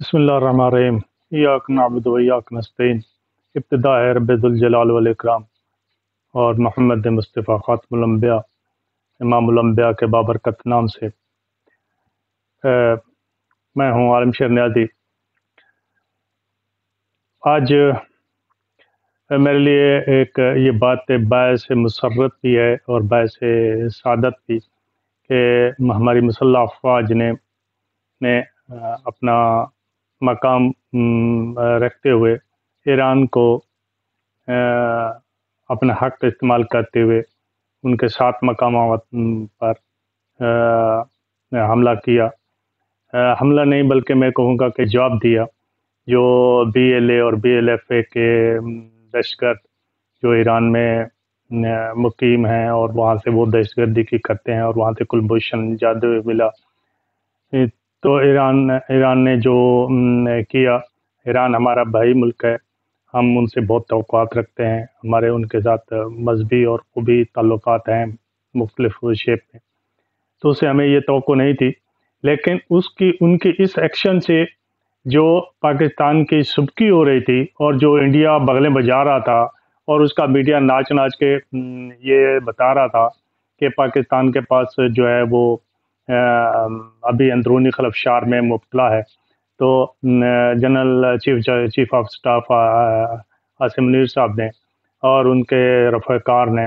بسم اللہ الرحمن الرحیم ایاک نعبد و ایاک نستعین۔ ابتدا ہے رب ذوالجلال والاکرام اور محمد مصطفیٰ خاتم الانبیاء امام الانبیاء کے بابرکت نام سے۔ میں ہوں عالم شیر نیازی۔ آج میرے لیے ایک یہ بات باعث مسرت بھی ہے اور باعث سعادت بھی کہ ہماری مسلح افواج نے اپنا مقام رکھتے ہوئے ایران کو اپنا حق استعمال کرتے ہوئے ان کے 7 مقامات پر حملہ کیا۔ حملہ نہیں بلکہ میں کہوں گا کہ جواب دیا، جو بی ایل اے اور بی ایل ایف اے کے دہشت گرد جو ایران میں مقیم ہیں اور وہاں سے وہ دہشت گردی کی کرتے ہیں اور وہاں سے کلبھوشن جادو ملا، تو ایران نے جو کیا، ایران ہمارا بھائی ملک ہے، ہم ان سے بہت توقعات رکھتے ہیں، ہمارے ان کے ساتھ مذہبی اور قومی تعلقات ہیں مختلف شیپ میں، تو اسے ہمیں یہ توقع نہیں تھی، لیکن ان کی اس ایکشن سے جو پاکستان کی سبکی ہو رہی تھی اور جو انڈیا بغلیں بجا رہا تھا اور اس کا میڈیا ناچ کے یہ بتا رہا تھا کہ پاکستان کے پاس جو ہے وہ ابھی اندرونی خلفشار میں مبتلا ہے، تو general chief of staff Asim Munir صاحب نے اور ان کے رفقار نے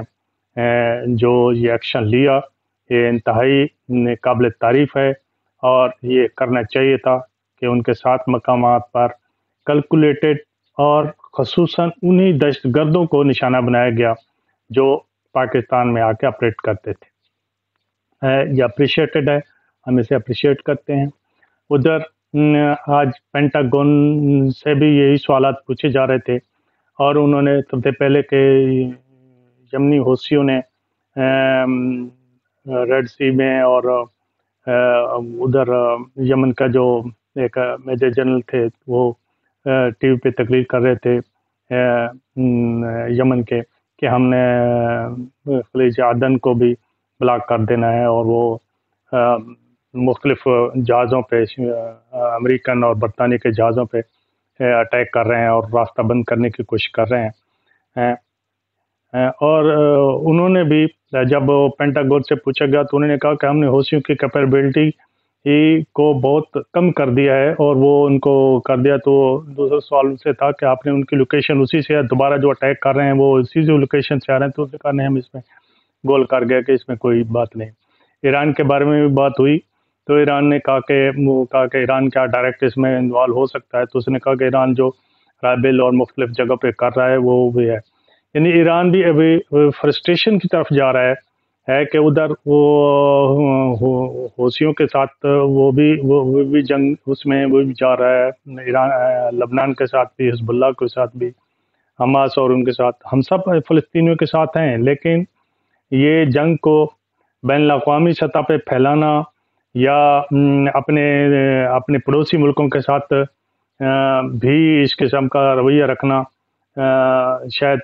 جو یہ ایکشن لیا، یہ انتہائی قابل تعریف ہے اور یہ کرنا چاہیے تھا کہ ان کے 7 مقامات پر کیلکولیٹڈ اور خصوصاً انہی دہشت گردوں کو نشانہ بنایا گیا جو پاکستان میں آ کے آپریٹ کرتے تھے۔ یہ اپریشیٹڈ ہے، ہم اسے اپریشیٹ کرتے ہیں۔ ادھر آج پینٹاگون سے بھی یہی سوالات پوچھے جا رہے تھے اور انہوں نے سب سے پہلے کہ یمنی حوثیوں نے ریڈ سی میں اور ادھر یمن کا جو ایک میجر جنرل تھے وہ ٹی وی پہ تقریر کر رہے تھے یمن کے کہ ہم نے خلیج عدن کو بھی بلاک کر دینا ہے، اور وہ مختلف جہازوں پہ امریکن اور برطانیہ کے جہازوں پہ اٹیک کر رہے ہیں اور راستہ بند کرنے کی کوشش کر رہے ہیں۔ اور انہوں نے بھی جب پینٹاگون سے پوچھا گیا تو انہوں نے کہا کہ ہم نے حوثیوں کی کیپیبلٹی کو بہت کم کر دیا ہے، اور وہ ان کو کر دیا، تو دوسرا سوال ان سے تھا کہ آپ نے ان کی لوکیشن اسی سے دوبارہ جو اٹیک کر رہے ہیں وہ اسی سے لوکیشن سے آ رہے ہیں، تو اس نے کہا نہیں، ہم اس میں گول کر گئے کہ اس میں کوئی بات نہیں۔ ایران کے بارے میں بھی بات ہوئی تو ایران نے کہا کہ ایران کیا ڈائریکٹ اس میں انوالو ہو سکتا ہے، تو اس نے کہا کہ ایران جو رائبل اور مختلف جگہ پہ کر رہا ہے وہ بھی ہے، یعنی ایران بھی ابھی فرسٹریشن کی طرف جا رہا ہے کہ ادھر وہ حوثیوں کے ساتھ وہ بھی جنگ اس میں وہ بھی جا رہا ہے، ایران لبنان کے ساتھ بھی، حزب اللہ کے ساتھ بھی، حماس اور ان کے ساتھ، ہم سب فلسطینیوں کے ساتھ ہیں، لیکن یہ جنگ کو بین الاقوامی سطح پہ پھیلانا یا اپنے پڑوسی ملکوں کے ساتھ بھی اس قسم کا رویہ رکھنا شاید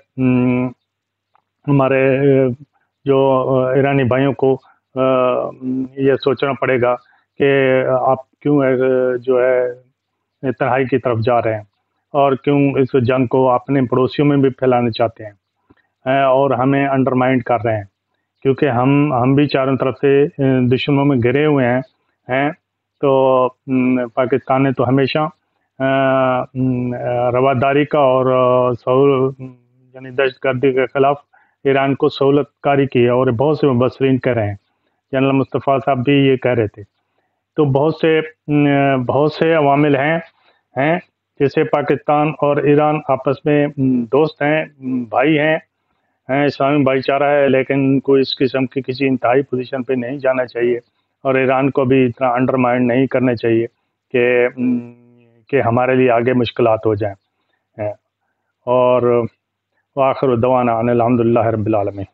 ہمارے جو ایرانی بھائیوں کو یہ سوچنا پڑے گا کہ آپ کیوں جو ہے تنہائی کی طرف جا رہے ہیں اور کیوں اس جنگ کو اپنے پڑوسیوں میں بھی پھیلانا چاہتے ہیں اور ہمیں انڈرمائنڈ کر رہے ہیں، کیونکہ ہم بھی چاروں طرف سے دشمنوں میں گھرے ہوئے ہیں۔ تو پاکستان نے تو ہمیشہ رواداری کا اور یعنی دہشت گردی کے خلاف ایران کو سہولت کاری کی ہے، اور بہت سے مبصرین کہہ رہے ہیں، جنرل مصطفیٰ صاحب بھی یہ کہہ رہے تھے، تو بہت سے عوامل ہیں جیسے پاکستان اور ایران آپس میں دوست ہیں، بھائی ہیں، اسلامی بھائی چارہ ہے، لیکن ان کو اس قسم کی کسی انتہائی پوزیشن پہ نہیں جانا چاہیے اور ایران کو بھی اتنا انڈرمائنڈ نہیں کرنا چاہیے کہ ہمارے لیے آگے مشکلات ہو جائیں۔ اور وآخر دعوانا ان الحمد للہ رب العالمین۔